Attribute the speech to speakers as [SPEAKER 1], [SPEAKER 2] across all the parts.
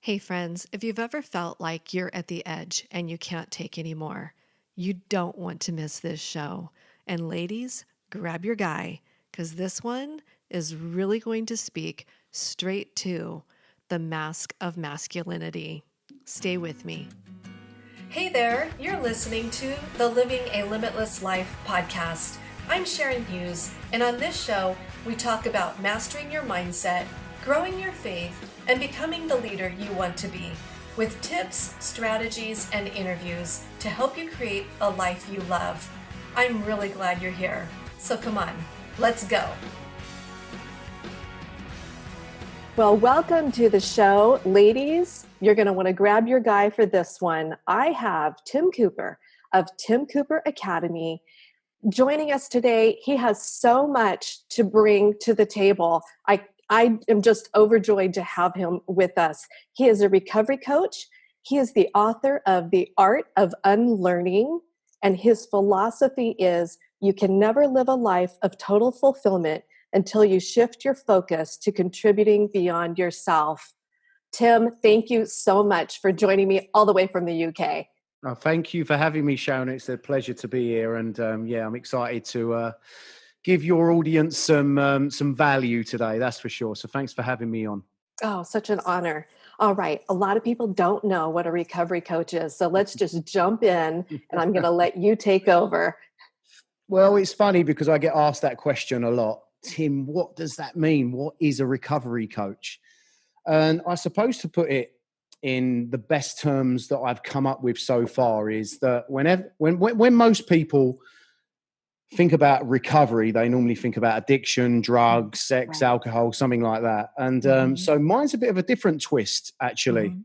[SPEAKER 1] Hey, friends, if you've ever felt like you're at the edge and you can't take anymore, you don't want to miss this show. And ladies, grab your guy, because this one is really going to speak straight to the mask of masculinity. Stay with me. Hey there, you're listening to the Living a Limitless Life podcast. I'm Sharon Hughes, and on this show, we talk about mastering your mindset, growing your faith, and becoming the leader you want to be, with tips, strategies, and interviews to help you create a life you love. I'm really glad you're here. So come on, let's go. Well, welcome to the show. Ladies, you're going to want to grab your guy for this one. I have Tim Cooper of Tim Cooper Academy joining us today. He has so much to bring to the table. I am just overjoyed to have him with us. He is a recovery coach. He is the author of The Art of Unlearning, and his philosophy is you can never live a life of total fulfillment until you shift your focus to contributing beyond yourself. Tim, thank you so much for joining me all the way from the UK.
[SPEAKER 2] Oh, thank you for having me, Sharon. It's a pleasure to be here, and I'm excited to give your audience some value today. That's for sure. So thanks for having me on.
[SPEAKER 1] Oh, such an honor. All right. A lot of people don't know what a recovery coach is. So let's just jump in and I'm going to let you take over.
[SPEAKER 2] Well, it's funny because I get asked that question a lot. Tim, what does that mean? What is a recovery coach? And I suppose to put it in the best terms that I've come up with so far is that when most people think about recovery, they normally think about addiction, drugs, sex,
[SPEAKER 1] Right.
[SPEAKER 2] alcohol, something like that. And so mine's a bit of a different twist, actually.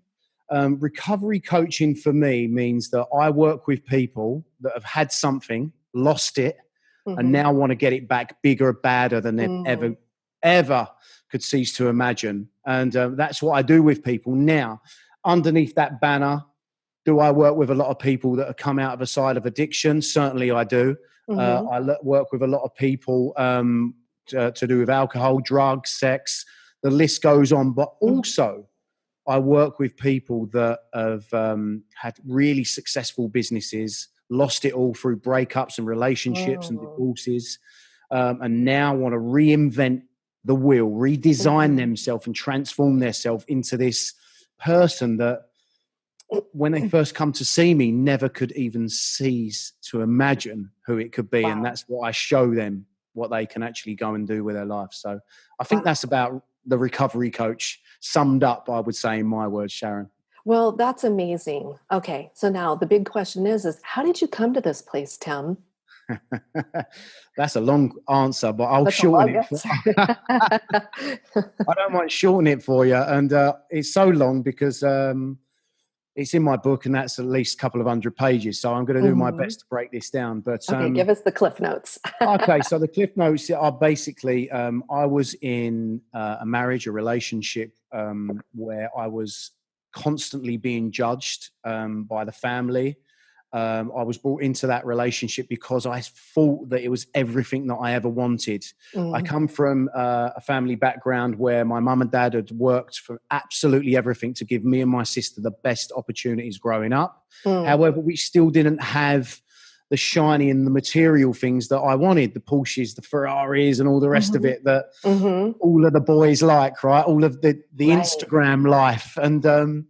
[SPEAKER 2] Recovery coaching for me means that I work with people that have had something, lost it, and now want to get it back bigger, badder than they've ever could cease to imagine. And that's what I do with people. Now, underneath that banner, do I work with a lot of people that have come out of a side of addiction? Certainly I do. I work with a lot of people to do with alcohol, drugs, sex. The list goes on. But also, I work with people that have had really successful businesses, lost it all through breakups and relationships and divorces, and now want to reinvent the wheel, redesign themselves and transform themselves into this person that when they first come to see me, never could even cease to imagine who it could be. Wow. And that's what I show them, what they can actually go and do with their life. So I think that's about the recovery coach summed up, I would say, in my words, Sharon.
[SPEAKER 1] Well, that's amazing. Okay. So now the big question is how did you come to this place, Tim?
[SPEAKER 2] That's a long answer, but I'll shorten it. I don't mind shortening it for you. And it's so long because it's in my book, and that's at least a couple of 100 pages. So I'm going to do my best to break this down. But
[SPEAKER 1] okay, give us the Cliff Notes.
[SPEAKER 2] Okay, so the Cliff Notes are basically, I was in a marriage, a relationship where I was constantly being judged by the family. I was brought into that relationship because I thought that it was everything that I ever wanted. I come from a family background where my mum and dad had worked for absolutely everything to give me and my sister the best opportunities growing up. However, we still didn't have the shiny and the material things that I wanted, the Porsches, the Ferraris, and all the rest of it that all of the boys like, right? All of the Instagram life. And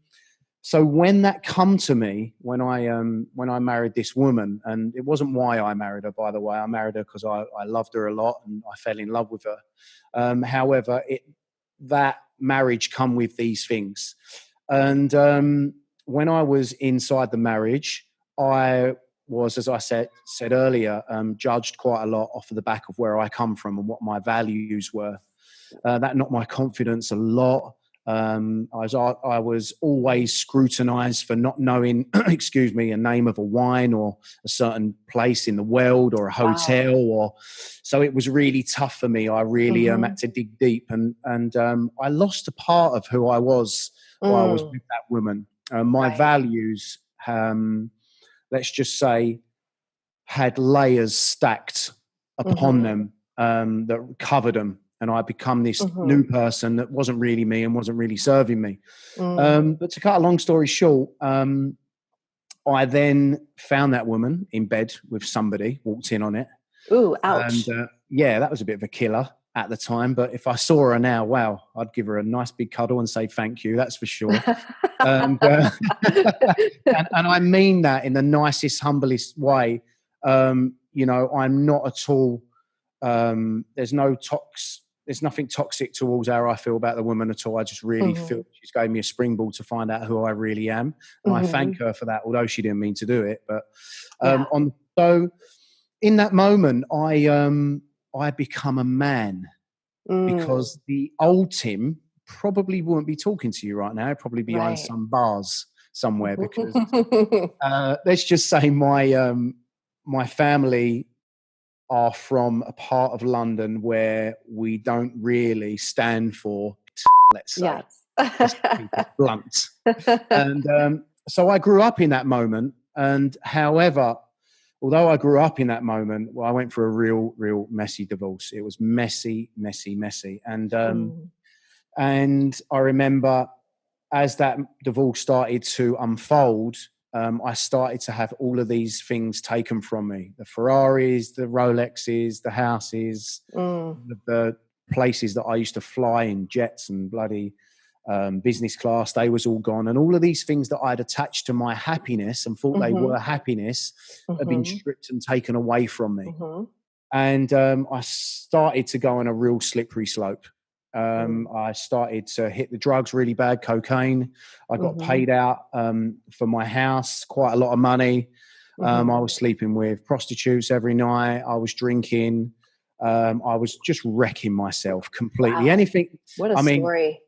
[SPEAKER 2] so when that come to me, when I married this woman, and it wasn't why I married her, by the way, I married her because I loved her a lot and I fell in love with her. However, that marriage come with these things. And when I was inside the marriage, I was, as I said earlier, judged quite a lot off of the back of where I come from and what my values were. That knocked my confidence a lot. I was always scrutinized for not knowing, excuse me, a name of a wine or a certain place in the world or a hotel. So it was really tough for me. I really had to dig deep, and I lost a part of who I was while I was with that woman. My values, let's just say, had layers stacked upon them that covered them. and I become this
[SPEAKER 1] Mhm.
[SPEAKER 2] new person that wasn't really me and wasn't really serving me.
[SPEAKER 1] Mm.
[SPEAKER 2] But to cut a long story short, I then found that woman in bed with somebody, walked in on it.
[SPEAKER 1] Ooh,
[SPEAKER 2] And
[SPEAKER 1] ouch.
[SPEAKER 2] yeah, that was a bit of a killer at the time. But if I saw her now, wow, I'd give her a nice big cuddle and say thank you. That's for sure. And and I mean that in the nicest, humblest way. You know, I'm not at all. There's no There's nothing toxic towards how I feel about the woman at all. I just really feel
[SPEAKER 1] Mhm.
[SPEAKER 2] she's gave me a springboard to find out who I really am, and I thank
[SPEAKER 1] Mhm.
[SPEAKER 2] her for that. Although she didn't mean to do it, but
[SPEAKER 1] Yeah.
[SPEAKER 2] on so in that moment, I become a man,
[SPEAKER 1] Mm.
[SPEAKER 2] because the old Tim probably wouldn't be talking to you right now. He'd probably be behind
[SPEAKER 1] Right.
[SPEAKER 2] some bars somewhere, because let's just say my family are from a part of London where we don't really stand for, let's say,
[SPEAKER 1] Yes.
[SPEAKER 2] just to keep it blunt. And so I grew up in that moment. And however, although I grew up in that moment, well, I went through a real messy divorce. It was messy, messy, messy.
[SPEAKER 1] Mm.
[SPEAKER 2] And I remember as that divorce started to unfold, I started to have all of these things taken from me: the Ferraris, the Rolexes, the houses,
[SPEAKER 1] Mm.
[SPEAKER 2] the places that I used to fly in, jets and bloody business class. They was all gone, and all of these things that I'd attached to my happiness and thought they
[SPEAKER 1] Mhm.
[SPEAKER 2] were happiness have been
[SPEAKER 1] Mhm.
[SPEAKER 2] stripped and taken away from me.
[SPEAKER 1] Mhm.
[SPEAKER 2] And I started to go on a real slippery slope.
[SPEAKER 1] Mm.
[SPEAKER 2] I started to hit the drugs really bad, cocaine. I got
[SPEAKER 1] Mhm.
[SPEAKER 2] paid out for my house, quite a lot of money. I
[SPEAKER 1] Mhm.
[SPEAKER 2] was sleeping with prostitutes every night. I was drinking. I was just wrecking myself completely.
[SPEAKER 1] Wow.
[SPEAKER 2] Anything,
[SPEAKER 1] What a
[SPEAKER 2] I mean,
[SPEAKER 1] story.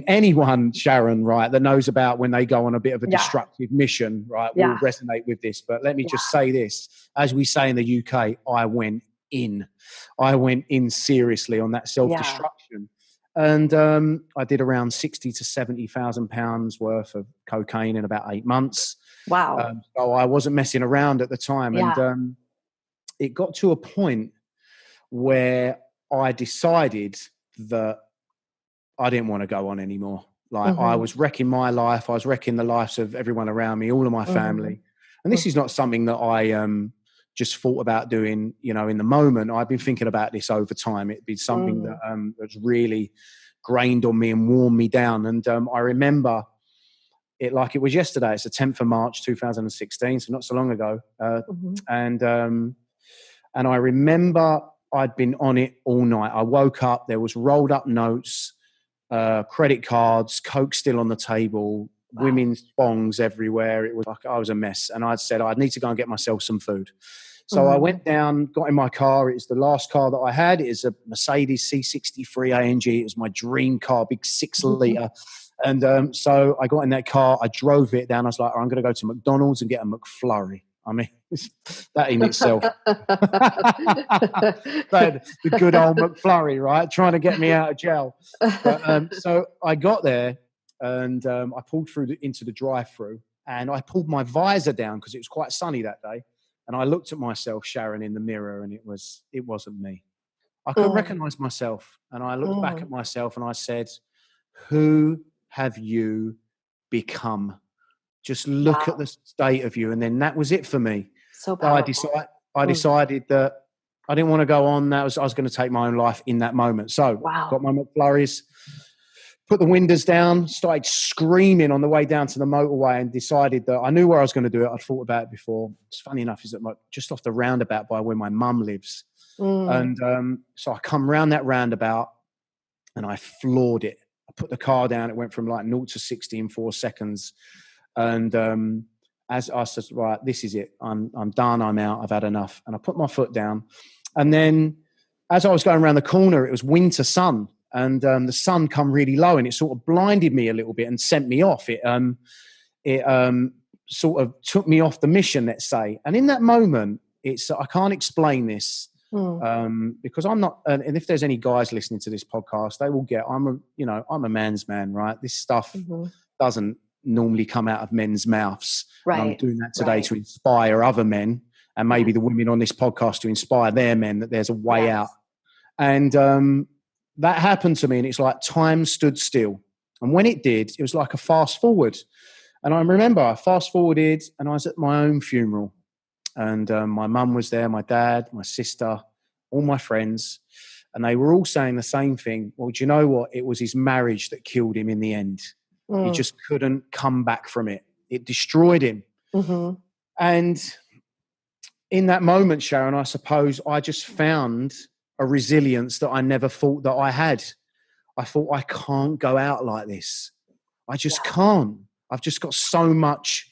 [SPEAKER 2] anyone, Sharon, right, that knows about when they go on a bit of a
[SPEAKER 1] Yeah.
[SPEAKER 2] destructive mission, right, will
[SPEAKER 1] Yeah.
[SPEAKER 2] resonate with this. But let me just
[SPEAKER 1] Yeah.
[SPEAKER 2] say this. As we say in the UK, I went in. I went in seriously on that
[SPEAKER 1] Yeah.
[SPEAKER 2] self-destruction. And I did around 60 to 70,000 pounds worth of cocaine in about 8 months.
[SPEAKER 1] Wow.
[SPEAKER 2] So I wasn't messing around at the time. And
[SPEAKER 1] Yeah.
[SPEAKER 2] it got to a point where I decided that I didn't want to go on anymore. Like, I
[SPEAKER 1] Mhm.
[SPEAKER 2] was wrecking my life. I was wrecking the lives of everyone around me, all of my
[SPEAKER 1] Mhm.
[SPEAKER 2] family. And this is
[SPEAKER 1] Mhm.
[SPEAKER 2] not something that I just thought about doing, you know, in the moment. I've been thinking about this over time. It'd be something that
[SPEAKER 1] Mm.
[SPEAKER 2] that's really grained on me and worn me down. And I remember it like it was yesterday. It's the 10th of March, 2016, so not so long ago.
[SPEAKER 1] Mhm.
[SPEAKER 2] And and I remember I'd been on it all night. I woke up, there was rolled up notes, credit cards, Coke still on the table,
[SPEAKER 1] Wow.
[SPEAKER 2] women's bongs everywhere. It was like I was a mess. And I'd said, I need to go and get myself some food. So I
[SPEAKER 1] Mhm.
[SPEAKER 2] went down, got in my car. It's the last car that I had. It's a Mercedes C63 AMG. It was my dream car, big 6 litre. And so I got in that car. I drove it down. I was like, I'm going to go to McDonald's and get a McFlurry. I mean, that in itself. But the good old McFlurry, right? Trying to get me out of jail. But so I got there, and I pulled through into the drive-through, and I pulled my visor down because it was quite sunny that day. And I looked at myself, Sharon, in the mirror, and it wasn't me. I couldn't
[SPEAKER 1] Mm.
[SPEAKER 2] recognize myself. And I looked back at
[SPEAKER 1] Mm.
[SPEAKER 2] myself and I said, who have you become? Just look at
[SPEAKER 1] Wow.
[SPEAKER 2] the state of you. And then that was it for me.
[SPEAKER 1] So
[SPEAKER 2] I
[SPEAKER 1] powerful.
[SPEAKER 2] decided I
[SPEAKER 1] Mm.
[SPEAKER 2] decided that I didn't want to go on. I was going to take my own life in that moment. So
[SPEAKER 1] Wow.
[SPEAKER 2] got my McFlurries, put the windows down, started screaming on the way down to the motorway, and decided that I knew where I was going to do it. I'd thought about it before. It's funny enough is that just off the roundabout by where my mum lives.
[SPEAKER 1] Mm.
[SPEAKER 2] And so I come round that roundabout and I floored it. I put the car down. It went from like 0 to 60 in 4 seconds. And as I said, right, this is it. I'm done. I'm out. I've had enough. And I put my foot down. And then as I was going around the corner, it was winter sun. And the sun come really low, and it sort of blinded me a little bit and sent me off. It sort of took me off the mission, let's say. And in that moment, I can't explain this
[SPEAKER 1] Mm.
[SPEAKER 2] because I'm not. And if there's any guys listening to this podcast, they will get. I'm a man's man, right? This stuff
[SPEAKER 1] Mhm.
[SPEAKER 2] doesn't normally come out of men's mouths, and I'm
[SPEAKER 1] Right.
[SPEAKER 2] doing that today
[SPEAKER 1] Right.
[SPEAKER 2] to inspire other men, and maybe
[SPEAKER 1] Yes.
[SPEAKER 2] the women on this podcast to inspire their men that there's a way out.
[SPEAKER 1] Yes.
[SPEAKER 2] And that happened to me, and it's like time stood still. And when it did, it was like a fast forward. And I remember I fast forwarded, and I was at my own funeral, and my mum was there, my dad, my sister, all my friends, and they were all saying the same thing. Well, do you know what? It was his marriage that killed him in the end. He
[SPEAKER 1] Mm.
[SPEAKER 2] just couldn't come back from it. It destroyed him.
[SPEAKER 1] Mm-hmm.
[SPEAKER 2] And in that moment, Sharon, I suppose I just found a resilience that I never thought that I had. I thought, I can't go out like this. I just
[SPEAKER 1] Yeah.
[SPEAKER 2] can't. I've just got so much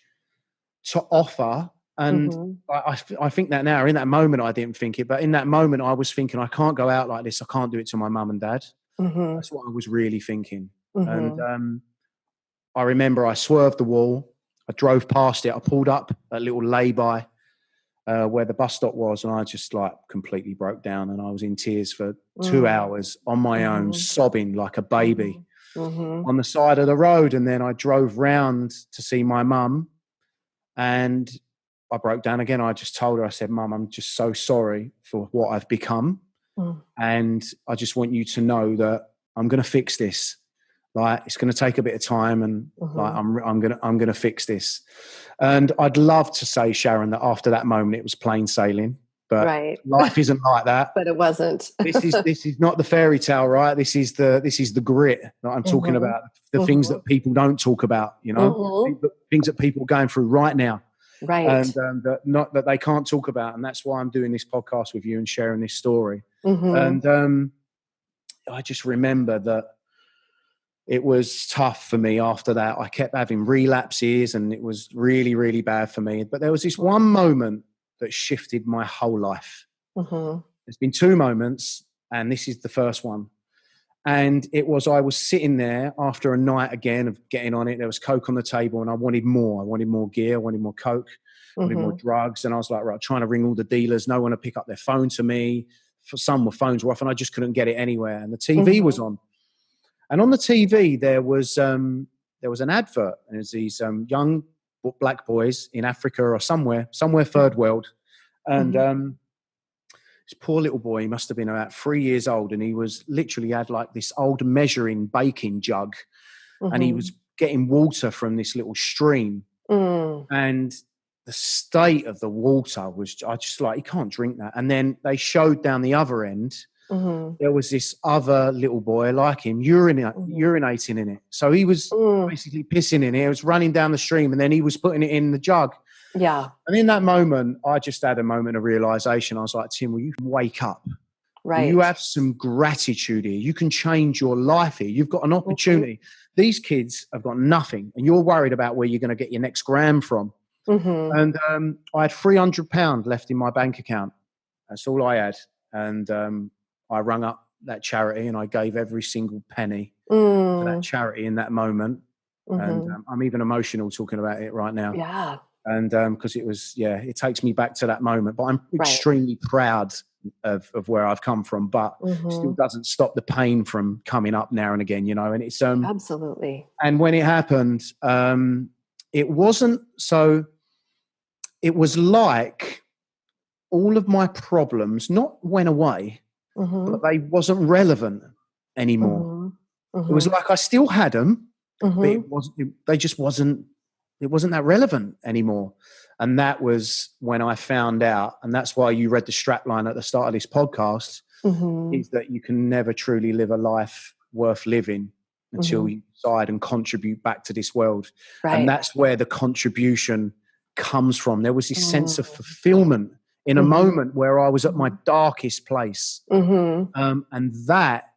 [SPEAKER 2] to offer. And
[SPEAKER 1] Mm-hmm.
[SPEAKER 2] I think that now. In that moment, I didn't think it, but in that moment, I was thinking, I can't go out like this. I can't do it to my mum and dad.
[SPEAKER 1] Mm-hmm.
[SPEAKER 2] That's what I was really thinking. And
[SPEAKER 1] Mm-hmm.
[SPEAKER 2] I remember I swerved the wall. I drove past it. I pulled up a little lay-by where the bus stop was, and I just like completely broke down, and I was in tears for 2 hours on my own,
[SPEAKER 1] Mm-hmm.
[SPEAKER 2] sobbing like a baby
[SPEAKER 1] Mm-hmm.
[SPEAKER 2] on the side of the road. And then I drove round to see my mum, and I broke down again. I just told her, I said, Mum, I'm just so sorry for what I've become.
[SPEAKER 1] Mm-hmm.
[SPEAKER 2] And I just want you to know that I'm going to fix this. Like, it's going to take a bit of time, and like,
[SPEAKER 1] Mm-hmm.
[SPEAKER 2] I'm going to fix this. And I'd love to say, Sharon, that after that moment, it was plain sailing, but
[SPEAKER 1] Right.
[SPEAKER 2] life isn't like that.
[SPEAKER 1] But it wasn't.
[SPEAKER 2] This is not the fairy tale, right? This is the grit that I'm talking
[SPEAKER 1] Mm-hmm.
[SPEAKER 2] about. The things
[SPEAKER 1] Mm-hmm.
[SPEAKER 2] that people don't talk about, you know,
[SPEAKER 1] Mm-hmm.
[SPEAKER 2] things that people are going through right now, and
[SPEAKER 1] Right.
[SPEAKER 2] that they can't talk about. And that's why I'm doing this podcast with you and sharing this story.
[SPEAKER 1] Mm-hmm.
[SPEAKER 2] And I just remember that it was tough for me after that. I kept having relapses, and it was really, really bad for me. But there was this one moment that shifted my whole life.
[SPEAKER 1] Mm-hmm.
[SPEAKER 2] There's been two moments, and this is the first one. And it was, I was sitting there after a night again of getting on it. There was Coke on the table, and I wanted more. I wanted more gear. I wanted more Coke. I wanted more
[SPEAKER 1] Mm-hmm.
[SPEAKER 2] drugs. And I was like, right, trying to ring all the dealers. No one to pick up their phone to me. For some, phones were off, and I just couldn't get it anywhere. And the TV was
[SPEAKER 1] Mm-hmm.
[SPEAKER 2] on. And on the TV, there was an advert, and it's these young black boys in Africa or somewhere third world. And
[SPEAKER 1] Mm-hmm.
[SPEAKER 2] this poor little boy, he must have been about 3 years old, and he was literally had like this old measuring baking jug, and he was
[SPEAKER 1] Mm-hmm.
[SPEAKER 2] getting water from this little stream.
[SPEAKER 1] Mm.
[SPEAKER 2] And the state of the water was, I just like, you can't drink that. And then they showed down the other end,
[SPEAKER 1] Mm-hmm.
[SPEAKER 2] there was this other little boy like him
[SPEAKER 1] Mm-hmm.
[SPEAKER 2] urinating in it. So he was
[SPEAKER 1] Mm.
[SPEAKER 2] basically pissing in it. It was running down the stream, and then he was putting it in the jug.
[SPEAKER 1] Yeah.
[SPEAKER 2] And in that moment, I just had a moment of realization. I was like, Tim, will you wake up? Will you
[SPEAKER 1] Right.
[SPEAKER 2] have some gratitude here? You can change your life here. You've got an
[SPEAKER 1] Mm-hmm.
[SPEAKER 2] opportunity. These kids have got nothing, and you're worried about where you're going to get your next gram from.
[SPEAKER 1] Mm-hmm.
[SPEAKER 2] And I had £300 left in my bank account. That's all I had. And I rung up that charity, and I gave every single penny to that
[SPEAKER 1] Mm.
[SPEAKER 2] charity in that moment. And
[SPEAKER 1] Mm-hmm.
[SPEAKER 2] I'm even emotional talking about it right now.
[SPEAKER 1] Yeah.
[SPEAKER 2] And because it was, yeah, it takes me back to that moment. But I'm
[SPEAKER 1] Right.
[SPEAKER 2] extremely proud of where I've come from, but still
[SPEAKER 1] Mm-hmm.
[SPEAKER 2] doesn't stop the pain from coming up now and again, you know. And it's
[SPEAKER 1] Absolutely.
[SPEAKER 2] and when it happened, it wasn't so. It was like all of my problems not went away,
[SPEAKER 1] Mm-hmm.
[SPEAKER 2] but they wasn't relevant anymore.
[SPEAKER 1] Mm-hmm.
[SPEAKER 2] It was
[SPEAKER 1] Mm-hmm.
[SPEAKER 2] like I still had them, but
[SPEAKER 1] Mm-hmm.
[SPEAKER 2] it wasn't. They just wasn't. It wasn't that relevant anymore. And that was when I found out, and that's why you read the strap line at the start of this podcast,
[SPEAKER 1] Mm-hmm.
[SPEAKER 2] is that you can never truly live a life worth living until
[SPEAKER 1] Mm-hmm.
[SPEAKER 2] you decide and contribute back to this world. And
[SPEAKER 1] Right.
[SPEAKER 2] that's where the contribution comes from. There was this sense of
[SPEAKER 1] Mm-hmm.
[SPEAKER 2] fulfillment in a
[SPEAKER 1] Mm-hmm.
[SPEAKER 2] moment where I was at my darkest place.
[SPEAKER 1] Mm-hmm.
[SPEAKER 2] And that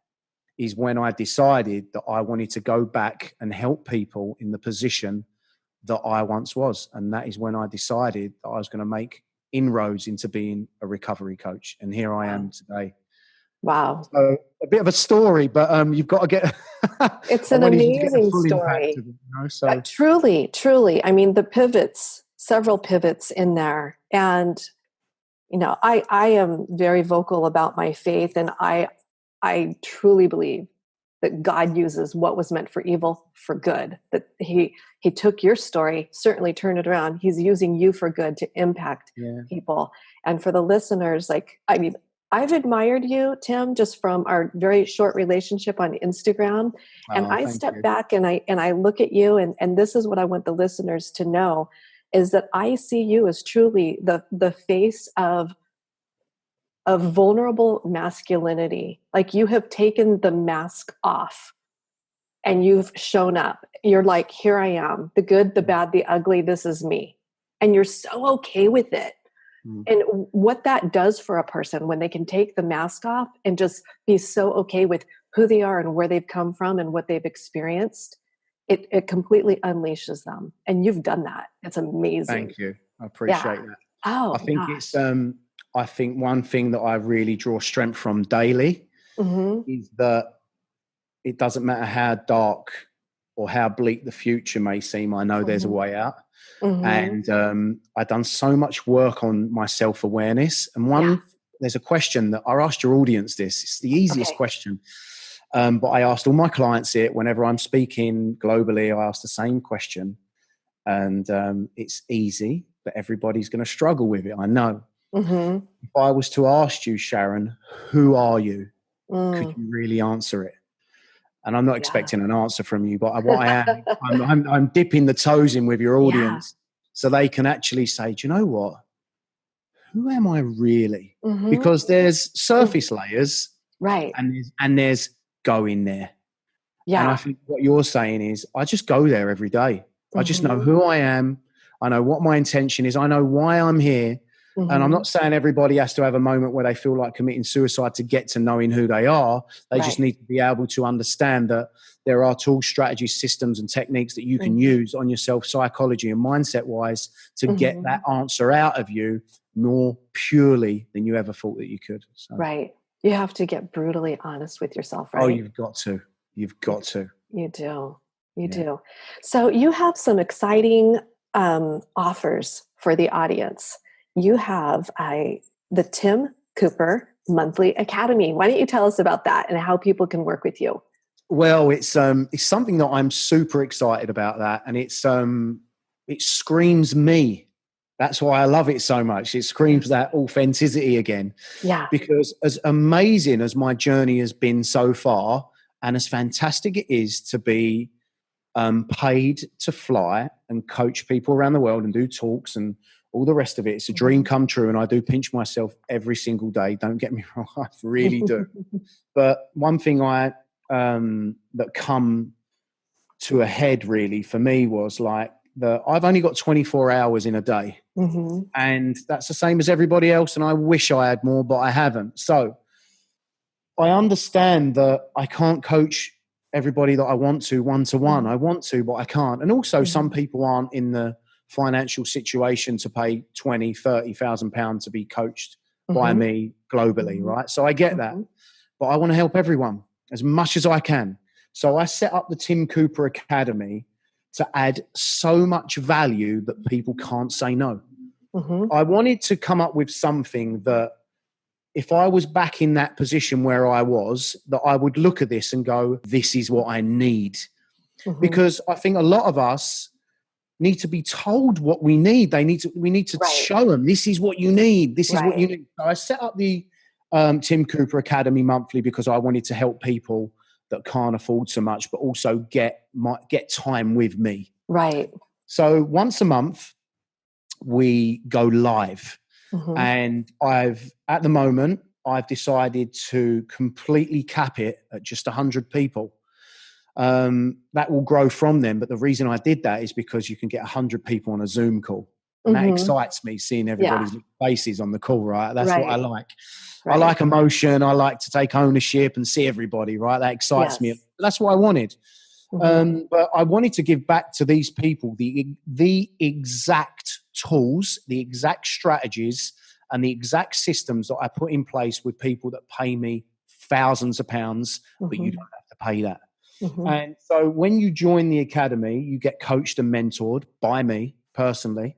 [SPEAKER 2] is when I decided that I wanted to go back and help people in the position that I once was. And that is when I decided that I was going to make inroads into being a recovery coach. And here I am today.
[SPEAKER 1] Wow.
[SPEAKER 2] So a bit of a story, but you've got to get,
[SPEAKER 1] It's
[SPEAKER 2] I
[SPEAKER 1] an
[SPEAKER 2] wanted you to get the
[SPEAKER 1] amazing
[SPEAKER 2] full impact
[SPEAKER 1] story.
[SPEAKER 2] of it, you know? So
[SPEAKER 1] Truly, truly. I mean, the pivots, several pivots in there. And, I am very vocal about my faith, and I truly believe that God uses what was meant for evil for good. That he took your story, certainly turned it around. He's using you for good to impact
[SPEAKER 2] yeah,
[SPEAKER 1] people. And for the listeners, like, I mean, I've admired you, Tim, just from our very short relationship on Instagram. And
[SPEAKER 2] Oh,
[SPEAKER 1] I
[SPEAKER 2] thank
[SPEAKER 1] step
[SPEAKER 2] you.
[SPEAKER 1] back and I look at you, and this is what I want the listeners to know is that I see you as truly the face of vulnerable masculinity. Like you have taken the mask off and you've shown up. You're like, here I am, the good, the bad, the ugly, this is me. And you're so okay with it.
[SPEAKER 2] Mm.
[SPEAKER 1] And what that does for a person when they can take the mask off and just be so okay with who they are and where they've come from and what they've experienced, it completely unleashes them. And you've done that. It's amazing.
[SPEAKER 2] Thank you. I
[SPEAKER 1] Yeah.
[SPEAKER 2] appreciate that. I
[SPEAKER 1] Oh
[SPEAKER 2] think it's
[SPEAKER 1] gosh.
[SPEAKER 2] I think one thing that I really draw strength from daily
[SPEAKER 1] Mm-hmm.
[SPEAKER 2] is that it doesn't matter how dark or how bleak the future may seem, I know there's a
[SPEAKER 1] Mm-hmm.
[SPEAKER 2] way out.
[SPEAKER 1] Mm-hmm.
[SPEAKER 2] And I've done so much work on my self-awareness. And
[SPEAKER 1] Yeah.
[SPEAKER 2] there's a question that I asked your audience this. It's the easiest
[SPEAKER 1] Okay.
[SPEAKER 2] question. But I asked all my clients it whenever I'm speaking globally. I ask the same question. And it's easy, but everybody's going to struggle with it. I know.
[SPEAKER 1] Mm-hmm.
[SPEAKER 2] If I was to ask you, Sharon, who are you? Could
[SPEAKER 1] Mm.
[SPEAKER 2] you really answer it? And I'm not
[SPEAKER 1] Yeah.
[SPEAKER 2] expecting an answer from you, but what I am, I'm dipping the toes in with your
[SPEAKER 1] Yeah.
[SPEAKER 2] audience so they can actually say, do you know what? Who am I really?
[SPEAKER 1] Mm-hmm.
[SPEAKER 2] Because there's
[SPEAKER 1] Mm.
[SPEAKER 2] surface layers
[SPEAKER 1] Right.
[SPEAKER 2] and there's going there. And I
[SPEAKER 1] Yeah.
[SPEAKER 2] think what you're saying is, I just go there every day. I just know
[SPEAKER 1] Mm-hmm.
[SPEAKER 2] who I am. I know what my intention is. I know why I'm here. And I'm
[SPEAKER 1] Mm-hmm.
[SPEAKER 2] not saying everybody has to have a moment where they feel like committing suicide to get to knowing who they are. They just
[SPEAKER 1] Right.
[SPEAKER 2] need to be able to understand that there are tools, strategies, systems, and techniques that you can
[SPEAKER 1] Mm-hmm.
[SPEAKER 2] use on yourself, psychology and mindset wise, to get
[SPEAKER 1] Mm-hmm.
[SPEAKER 2] that answer out of you more purely than you ever thought that you could. So,
[SPEAKER 1] Right. You have to get brutally honest with yourself,
[SPEAKER 2] oh,
[SPEAKER 1] right?
[SPEAKER 2] you've got to. You've
[SPEAKER 1] You,
[SPEAKER 2] got to.
[SPEAKER 1] you do. You
[SPEAKER 2] Yeah.
[SPEAKER 1] do. So you have some exciting offers for the audience. You have the Tim Cooper Monthly Academy. Why don't you tell us about that and how people can work with you?
[SPEAKER 2] Well, it's something that I'm super excited about that, and it screams me. That's why I love it so much. It
[SPEAKER 1] Yeah.
[SPEAKER 2] screams that authenticity again,
[SPEAKER 1] Yeah.
[SPEAKER 2] because as amazing as my journey has been so far, and as fantastic it is to be paid to fly and coach people around the world and do talks and all the rest of it, it's a dream
[SPEAKER 1] Mhm.
[SPEAKER 2] come true, and I do pinch myself every single day. Don't get me wrong, I really do. But one thing that come to a head really for me was like I've only got 24 hours in a day,
[SPEAKER 1] Mhm.
[SPEAKER 2] and that's the same as everybody else. And I wish I had more, but I haven't. So I understand that I can't coach everybody that I want to one to one.
[SPEAKER 1] Mhm.
[SPEAKER 2] I want to, but I can't. And also, some
[SPEAKER 1] Mhm.
[SPEAKER 2] people aren't in the financial situation to pay 20, 30,000 pounds to be coached by
[SPEAKER 1] Mhm.
[SPEAKER 2] me globally,
[SPEAKER 1] Mhm.
[SPEAKER 2] right? So I get that,
[SPEAKER 1] Mhm.
[SPEAKER 2] but I want to help everyone as much as I can. So I set up the Tim Cooper Academy to add so much value that people can't say no.
[SPEAKER 1] Mhm.
[SPEAKER 2] I wanted to come up with something that if I was back in that position where I was, that I would look at this and go, this is what I need.
[SPEAKER 1] Mhm.
[SPEAKER 2] Because I think a lot of us need to be told what we need. We need to
[SPEAKER 1] Right.
[SPEAKER 2] show them this is what you need. This is what you
[SPEAKER 1] Right.
[SPEAKER 2] need. So I set up the Tim Cooper Academy monthly because I wanted to help people that can't afford so much, but also get time with me.
[SPEAKER 1] Right.
[SPEAKER 2] So once a month we go live,
[SPEAKER 1] Mhm.
[SPEAKER 2] and at the moment I've decided to completely cap it at just 100 people. That will grow from them. But the reason I did that is because you can get 100 people on a Zoom call. And that
[SPEAKER 1] Mhm.
[SPEAKER 2] excites me, seeing
[SPEAKER 1] Yeah.
[SPEAKER 2] everybody's faces on the call, right? That's what I
[SPEAKER 1] Right.
[SPEAKER 2] like. I
[SPEAKER 1] Right.
[SPEAKER 2] like emotion. I like to take ownership and see everybody, right? That excites me.
[SPEAKER 1] Yes.
[SPEAKER 2] That's what I wanted.
[SPEAKER 1] Mhm.
[SPEAKER 2] But I wanted to give back to these people the exact tools, the exact strategies, and the exact systems that I put in place with people that pay me thousands of pounds, but you
[SPEAKER 1] Mhm.
[SPEAKER 2] don't have to pay that.
[SPEAKER 1] Mhm.
[SPEAKER 2] And so when you join the academy, you get coached and mentored by me personally.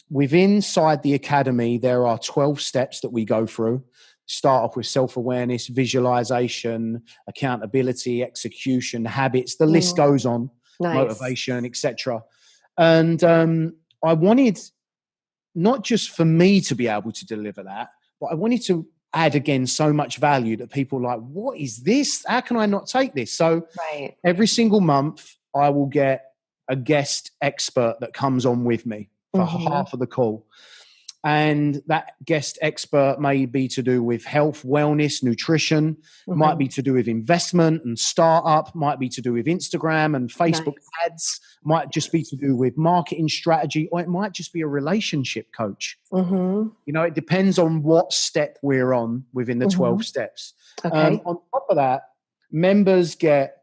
[SPEAKER 2] Within inside the academy, there are 12 steps that we go through. Start off with self-awareness, visualization, accountability, execution, habits. The list
[SPEAKER 1] Mhm.
[SPEAKER 2] goes on,
[SPEAKER 1] Nice.
[SPEAKER 2] motivation, etc. And I wanted not just for me to be able to deliver that, but I wanted to add again so much value that people are like, what is this? How can I not take this? So
[SPEAKER 1] Right.
[SPEAKER 2] every single month, I will get a guest expert that comes on with me for
[SPEAKER 1] Mm-hmm.
[SPEAKER 2] half of the call. And that guest expert may be to do with health, wellness, nutrition, might
[SPEAKER 1] Mm-hmm.
[SPEAKER 2] be to do with investment and startup, might be to do with Instagram and Facebook
[SPEAKER 1] Nice.
[SPEAKER 2] ads, might just be to do with marketing strategy, or it might just be a relationship coach.
[SPEAKER 1] Mm-hmm.
[SPEAKER 2] You know, it depends on what step we're on within the
[SPEAKER 1] Mm-hmm.
[SPEAKER 2] 12 steps.
[SPEAKER 1] Okay.
[SPEAKER 2] On top of that, members get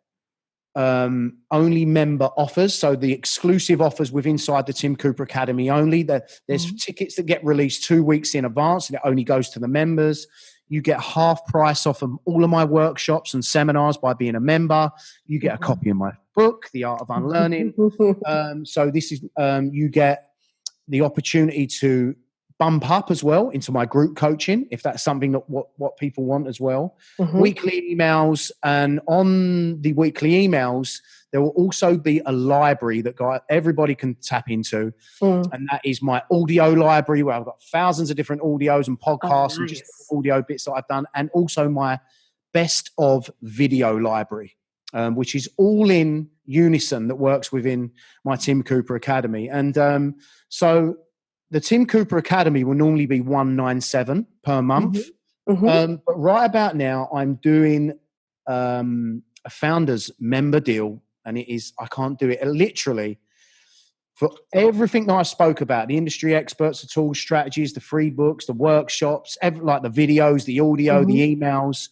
[SPEAKER 2] only member offers. So the exclusive offers with inside the Tim Cooper Academy only. There's
[SPEAKER 1] Mm-hmm.
[SPEAKER 2] tickets that get released 2 weeks in advance, and it only goes to the members. You get half price off of all of my workshops and seminars by being a member. You get a copy of my book, The Art of Unlearning. So this is you get the opportunity to bump up as well into my group coaching if that's something that what people want as well.
[SPEAKER 1] Mm-hmm.
[SPEAKER 2] Weekly emails, and on the weekly emails there will also be a library that everybody can tap into,
[SPEAKER 1] Mm.
[SPEAKER 2] and that is my audio library where I've got thousands of different audios and
[SPEAKER 1] Oh,
[SPEAKER 2] podcasts and just
[SPEAKER 1] nice.
[SPEAKER 2] audio bits that I've done, and also my best of video library, which is all in unison that works within my Tim Cooper Academy. And so the Tim Cooper Academy will normally be 197 per
[SPEAKER 1] Mm-hmm.
[SPEAKER 2] month.
[SPEAKER 1] Mm-hmm.
[SPEAKER 2] But right about now, I'm doing a founders member deal, and it is, I can't do it literally for everything that I spoke about, the industry experts, the tools, strategies, the free books, the workshops, like the videos, the audio,
[SPEAKER 1] Mm-hmm.
[SPEAKER 2] the emails.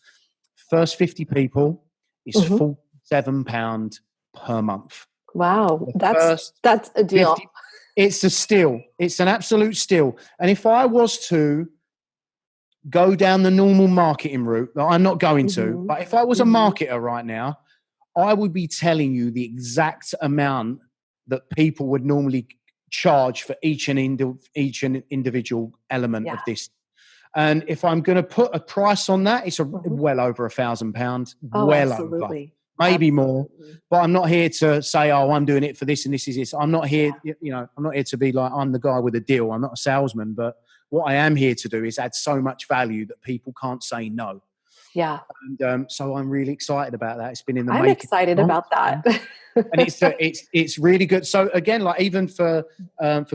[SPEAKER 2] First 50 people is
[SPEAKER 1] Mm-hmm.
[SPEAKER 2] £47 per month.
[SPEAKER 1] Wow.
[SPEAKER 2] The
[SPEAKER 1] That's
[SPEAKER 2] first
[SPEAKER 1] that's a deal.
[SPEAKER 2] 50, it's a steal. It's an absolute steal. And if I was to go down the normal marketing route, that I'm not going to,
[SPEAKER 1] Mm-hmm.
[SPEAKER 2] but if I was a
[SPEAKER 1] Mm-hmm.
[SPEAKER 2] marketer right now, I would be telling you the exact amount that people would normally charge for each individual element
[SPEAKER 1] Yeah.
[SPEAKER 2] of this. And if I'm going to put a price on that, it's
[SPEAKER 1] Mm-hmm.
[SPEAKER 2] well over £1,000,
[SPEAKER 1] Oh,
[SPEAKER 2] well over,
[SPEAKER 1] absolutely.
[SPEAKER 2] maybe more.
[SPEAKER 1] Absolutely.
[SPEAKER 2] But I'm not here to say, oh, I'm doing it for this and this is this. I'm not here,
[SPEAKER 1] Yeah.
[SPEAKER 2] I'm not here to be like, I'm the guy with a deal. I'm not a salesman. But what I am here to do is add so much value that people can't say no.
[SPEAKER 1] Yeah.
[SPEAKER 2] And so I'm really excited about that. It's been in the
[SPEAKER 1] I'm
[SPEAKER 2] making
[SPEAKER 1] excited
[SPEAKER 2] for
[SPEAKER 1] about
[SPEAKER 2] months,
[SPEAKER 1] that.
[SPEAKER 2] and it's really good. So again, like even for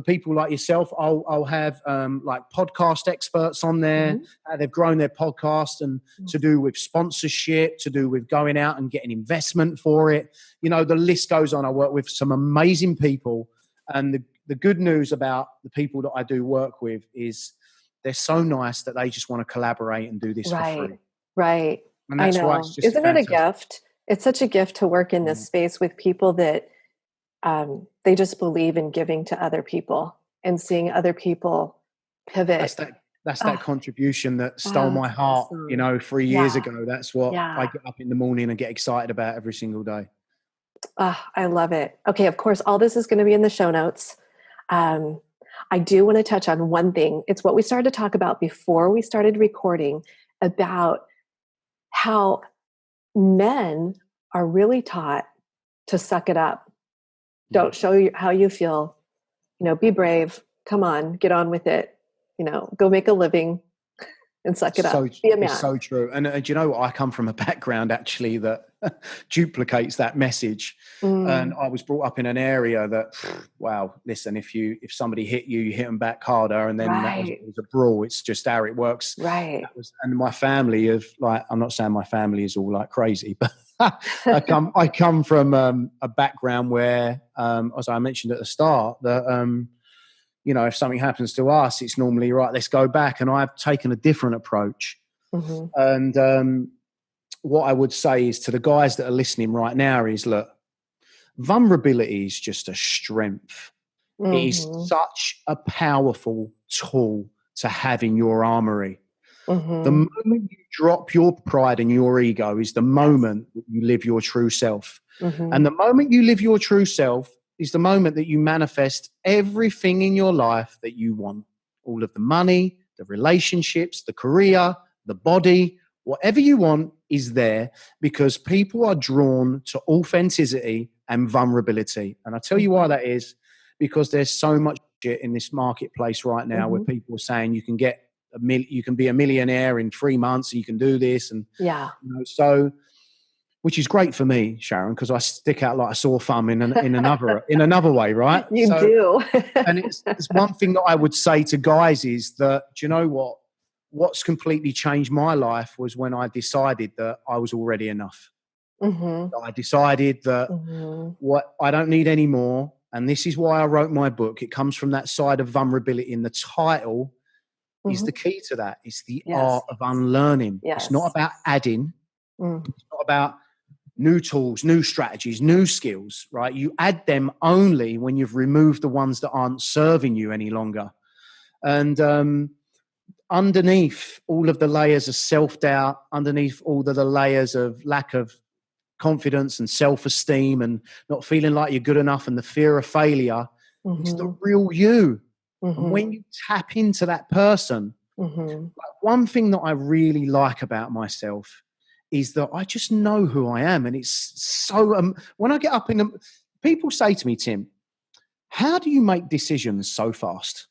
[SPEAKER 2] people like yourself, I'll have like podcast experts on there.
[SPEAKER 1] Mhm.
[SPEAKER 2] They've grown their podcast, and to do with sponsorship, to do with going out and getting investment for it. You know, the list goes on. I work with some amazing people, and the good news about the people that I do work with is they're so nice that they just want to collaborate and do this for
[SPEAKER 1] Right.
[SPEAKER 2] free.
[SPEAKER 1] Right.
[SPEAKER 2] And
[SPEAKER 1] I
[SPEAKER 2] that's why it's
[SPEAKER 1] know.
[SPEAKER 2] just
[SPEAKER 1] Isn't it a
[SPEAKER 2] fantastic.
[SPEAKER 1] gift? It's such a gift to work in this space with people that they just believe in giving to other people and seeing other people
[SPEAKER 2] That's
[SPEAKER 1] pivot.
[SPEAKER 2] that
[SPEAKER 1] Oh,
[SPEAKER 2] contribution that stole my
[SPEAKER 1] that's
[SPEAKER 2] heart,
[SPEAKER 1] awesome.
[SPEAKER 2] 3 years
[SPEAKER 1] Yeah.
[SPEAKER 2] ago. That's what I
[SPEAKER 1] Yeah.
[SPEAKER 2] get up in the morning and get excited about every single day.
[SPEAKER 1] I love it. Okay. Of course, all this is going to be in the show notes. Um, I do want to touch on one thing. It's what we started to talk about before we started recording about how men are really taught to suck it up. Don't show you how you feel. Be brave. Come on, get on with it. Go make a living and suck it up.
[SPEAKER 2] So
[SPEAKER 1] Be a
[SPEAKER 2] it's
[SPEAKER 1] man.
[SPEAKER 2] so true. And do you know what? I come from a background actually that duplicates that message. And
[SPEAKER 1] Mm,
[SPEAKER 2] I was brought up in an area that, wow, listen, if somebody hit you, you hit them back harder, and then it
[SPEAKER 1] right.
[SPEAKER 2] was a brawl. It's just how it works.
[SPEAKER 1] Right.
[SPEAKER 2] And my family I'm not saying my family is all like crazy, but I come from a background where, as I mentioned at the start, that if something happens to us, it's normally right. Let's go back, and I've taken a different approach.
[SPEAKER 1] Mhm.
[SPEAKER 2] And what I would say is to the guys that are listening right now is, look, vulnerability is just a strength. It is
[SPEAKER 1] Mhm.
[SPEAKER 2] such a powerful tool to have in your armory. The
[SPEAKER 1] Mhm.
[SPEAKER 2] moment you drop your pride and your ego is the
[SPEAKER 1] Yes.
[SPEAKER 2] moment that you live your true self. And
[SPEAKER 1] Mhm.
[SPEAKER 2] the moment you live your true self is the moment that you manifest everything in your life that you want. All of the money, the relationships, the career, the body, whatever you want is there, because people are drawn to authenticity and vulnerability. And I tell you why
[SPEAKER 1] Mhm.
[SPEAKER 2] that is, because there's so much shit in this marketplace right now where
[SPEAKER 1] Mhm.
[SPEAKER 2] people are saying you can get you can be a millionaire in 3 months, and you can do this, and
[SPEAKER 1] Yeah.
[SPEAKER 2] so, which is great for me, Sharon, because I stick out like a sore thumb in another way, right?
[SPEAKER 1] You
[SPEAKER 2] So,
[SPEAKER 1] do.
[SPEAKER 2] and it's one thing that I would say to guys is that, do you know what? What's completely changed my life was when I decided that I was already enough.
[SPEAKER 1] Mm-hmm.
[SPEAKER 2] I decided that
[SPEAKER 1] Mm-hmm.
[SPEAKER 2] what I don't need any more. And this is why I wrote my book. It comes from that side of vulnerability. And the title is
[SPEAKER 1] Mm-hmm.
[SPEAKER 2] the key to that. It's the
[SPEAKER 1] Yes.
[SPEAKER 2] art of unlearning. It's not
[SPEAKER 1] Yes.
[SPEAKER 2] about adding.
[SPEAKER 1] Mm.
[SPEAKER 2] It's not about new tools, new strategies, new skills, right? You add them only when you've removed the ones that aren't serving you any longer. And underneath all of the layers of self-doubt, underneath all of the layers of lack of confidence and self-esteem and not feeling like you're good enough and the fear of failure, is the
[SPEAKER 1] Mm-hmm.
[SPEAKER 2] real you. And
[SPEAKER 1] Mm-hmm.
[SPEAKER 2] when you tap into that person,
[SPEAKER 1] Mm-hmm.
[SPEAKER 2] like, one thing that I really like about myself is that I just know who I am. And it's so, when I get up in the, people say to me, Tim, how do you make decisions so fast?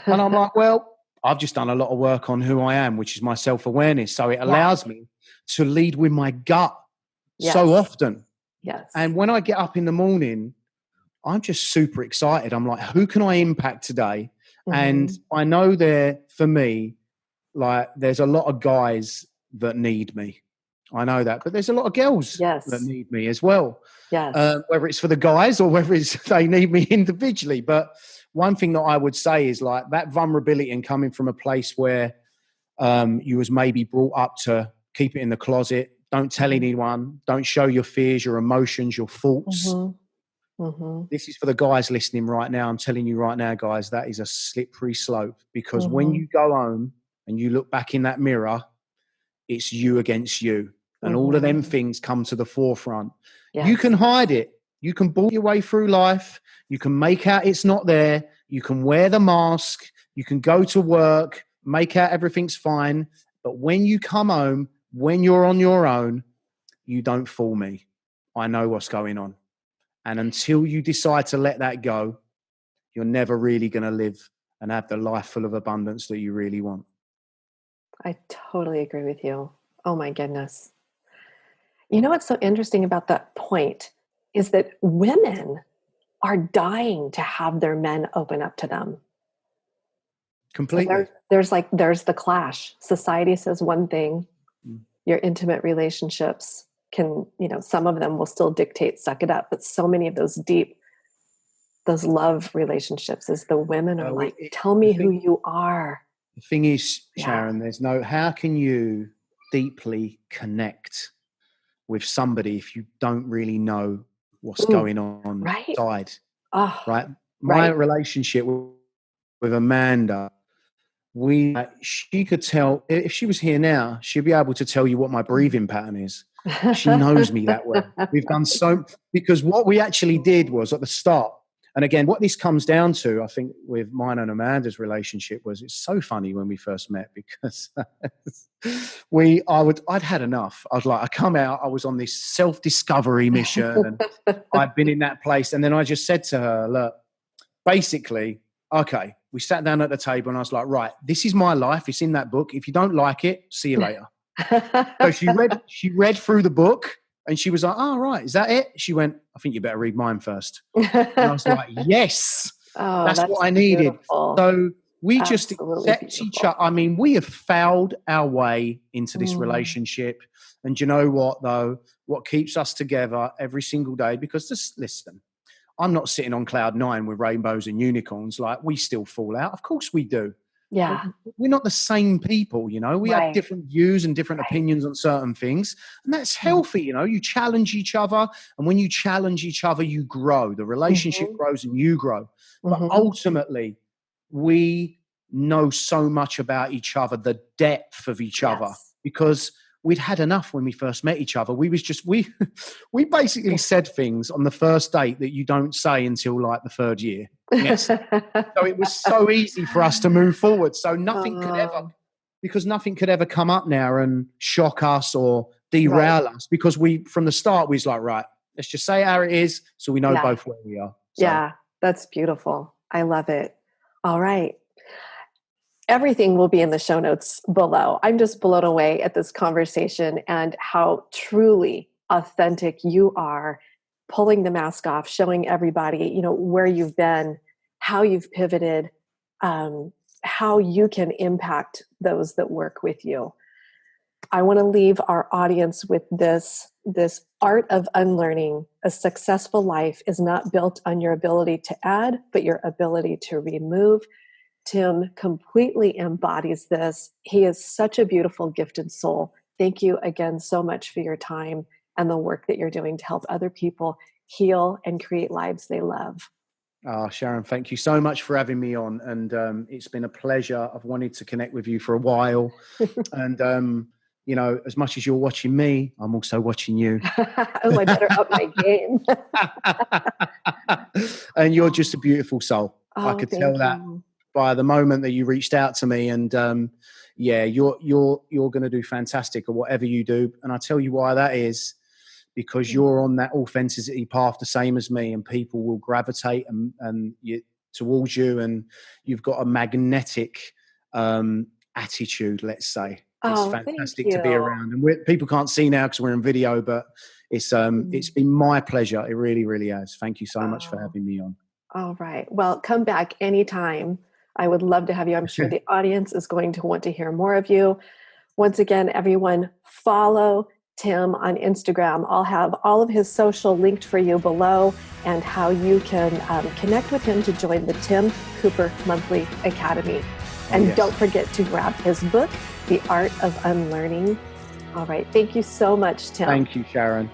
[SPEAKER 2] And I'm like, well, I've just done a lot of work on who I am, which is my self-awareness. So it
[SPEAKER 1] Yeah.
[SPEAKER 2] allows me to lead with my gut so
[SPEAKER 1] Yes.
[SPEAKER 2] often.
[SPEAKER 1] Yes.
[SPEAKER 2] And when I get up in the morning, I'm just super excited. I'm like, who can I impact today? And
[SPEAKER 1] Mm-hmm.
[SPEAKER 2] I know there, for me, like there's a lot of guys that need me. I know that, but there's a lot of girls that
[SPEAKER 1] Yes.
[SPEAKER 2] need me as well.
[SPEAKER 1] Yes.
[SPEAKER 2] Whether it's for the guys or whether it's they need me individually. But one thing that I would say is like that vulnerability and coming from a place where you was maybe brought up to keep it in the closet, don't tell
[SPEAKER 1] Mm-hmm.
[SPEAKER 2] anyone, don't show your fears, your emotions, your thoughts.
[SPEAKER 1] Mm-hmm. Mm-hmm.
[SPEAKER 2] This is for the guys listening right now. I'm telling you right now, guys, that is a slippery slope, because when
[SPEAKER 1] Mm-hmm.
[SPEAKER 2] you go home and you look back in that mirror, it's you against you. And all of them
[SPEAKER 1] Mm-hmm.
[SPEAKER 2] things come to the forefront. You
[SPEAKER 1] Yes.
[SPEAKER 2] can hide it. You can bull your way through life. You can make out it's not there. You can wear the mask. You can go to work, make out everything's fine. But when you come home, when you're on your own, you don't fool me. I know what's going on. And until you decide to let that go, you're never really going to live and have the life full of abundance that you really want.
[SPEAKER 1] I totally agree with you. Oh my goodness. You know what's so interesting about that point is that women are dying to have their men open up to them. So
[SPEAKER 2] Completely.
[SPEAKER 1] there's the clash. Society says one thing,
[SPEAKER 2] Mm.
[SPEAKER 1] your intimate relationships can, some of them will still dictate suck it up, but so many of those love relationships is the women are
[SPEAKER 2] Well,
[SPEAKER 1] like, tell
[SPEAKER 2] the
[SPEAKER 1] me who
[SPEAKER 2] thing,
[SPEAKER 1] you are.
[SPEAKER 2] the thing is,
[SPEAKER 1] Yeah.
[SPEAKER 2] Sharon, how can you deeply connect with somebody if you don't really know what's
[SPEAKER 1] Mm,
[SPEAKER 2] going on
[SPEAKER 1] right.
[SPEAKER 2] inside,
[SPEAKER 1] Oh,
[SPEAKER 2] right? My
[SPEAKER 1] right.
[SPEAKER 2] relationship with Amanda, she could tell, if she was here now, she'd be able to tell you what my
[SPEAKER 1] Mm.
[SPEAKER 2] breathing pattern is. She knows me that well. We've done so, because what we actually did was at the start, and again, what this comes down to, I think, with mine and Amanda's relationship was, it's so funny when we first met, because I'd had enough. I was like, I come out, I was on this self-discovery mission, and I'd been in that place. And then I just said to her, look, basically, okay, we sat down at the table and I was like, right, this is my life. It's in that book. If you don't like it, see you later. So she read through the book and she was like, oh, right, is that it? She went, I think you better read mine first. And I was like, yes,
[SPEAKER 1] Oh,
[SPEAKER 2] that's
[SPEAKER 1] that's
[SPEAKER 2] what I needed.
[SPEAKER 1] beautiful.
[SPEAKER 2] So we just
[SPEAKER 1] Absolutely
[SPEAKER 2] accept each
[SPEAKER 1] beautiful.
[SPEAKER 2] other. I mean, we have fouled our way into this
[SPEAKER 1] Mm.
[SPEAKER 2] relationship. And you know what, though? What keeps us together every single day, because just listen, I'm not sitting on cloud nine with rainbows and unicorns. Like, we still fall out. Of course we do. But
[SPEAKER 1] Yeah.
[SPEAKER 2] we're not the same people, you know. We have
[SPEAKER 1] Right.
[SPEAKER 2] different views and different
[SPEAKER 1] Right.
[SPEAKER 2] opinions on certain things. And that's
[SPEAKER 1] Mm.
[SPEAKER 2] healthy, you know. You challenge each other. And when you challenge each other, you grow. The relationship
[SPEAKER 1] Mhm.
[SPEAKER 2] grows and you grow. But
[SPEAKER 1] Mhm.
[SPEAKER 2] ultimately, we know so much about each other, the depth of each other,
[SPEAKER 1] Yes.
[SPEAKER 2] because we'd had enough when we first met each other. We basically said things on the first date that you don't say until like the third year. Yes. So it was so easy for us to move forward. So
[SPEAKER 1] Um,
[SPEAKER 2] nothing could ever come up now and shock us or
[SPEAKER 1] right.
[SPEAKER 2] derail us, because from the start, we was like, right, let's just say it how it is, so we know
[SPEAKER 1] Yeah.
[SPEAKER 2] both where we are. So
[SPEAKER 1] Yeah. That's beautiful. I love it. All right.
[SPEAKER 3] Everything will be in the show notes below. I'm just blown away at this conversation and how truly authentic you are, pulling the mask off, showing everybody, where you've been, how you've pivoted, how you can impact those that work with you. I want to leave our audience with this art of unlearning. A successful life is not built on your ability to add, but your ability to remove. Tim completely embodies this. He is such a beautiful, gifted soul. Thank you again so much for your time and the work that you're doing to help other people heal and create lives they love.
[SPEAKER 2] Sharon, thank you so much for having me on. And it's been a pleasure. I've wanted to connect with you for a while. And, as much as you're watching me, I'm also watching you.
[SPEAKER 3] Oh, I better up my game.
[SPEAKER 2] And you're just a beautiful soul. I
[SPEAKER 3] Oh,
[SPEAKER 2] could
[SPEAKER 3] thank
[SPEAKER 2] tell that
[SPEAKER 3] you.
[SPEAKER 2] by the moment that you reached out to me. And you're going to do fantastic at whatever you do. And I tell you why that is, because you're on that authenticity path, the same as me, and people will gravitate towards you, and you've got a magnetic attitude, let's say. It's
[SPEAKER 3] Oh, thank
[SPEAKER 2] fantastic to be
[SPEAKER 3] you.
[SPEAKER 2] around, and people can't see now because we're in video, but it's been my pleasure. It really, really has. Thank you so much for
[SPEAKER 3] Oh,
[SPEAKER 2] having me on.
[SPEAKER 3] all right. Well, come back anytime. I would love to have you. I'm sure the audience is going to want to hear more of you. Once again, everyone, follow Tim on Instagram. I'll have all of his social linked for you below, and how you can connect with him to join the Tim Cooper Monthly Academy. And Don't forget to grab his book, The Art of Unlearning. All right. Thank you so much, Tim.
[SPEAKER 2] Thank you, Sharon.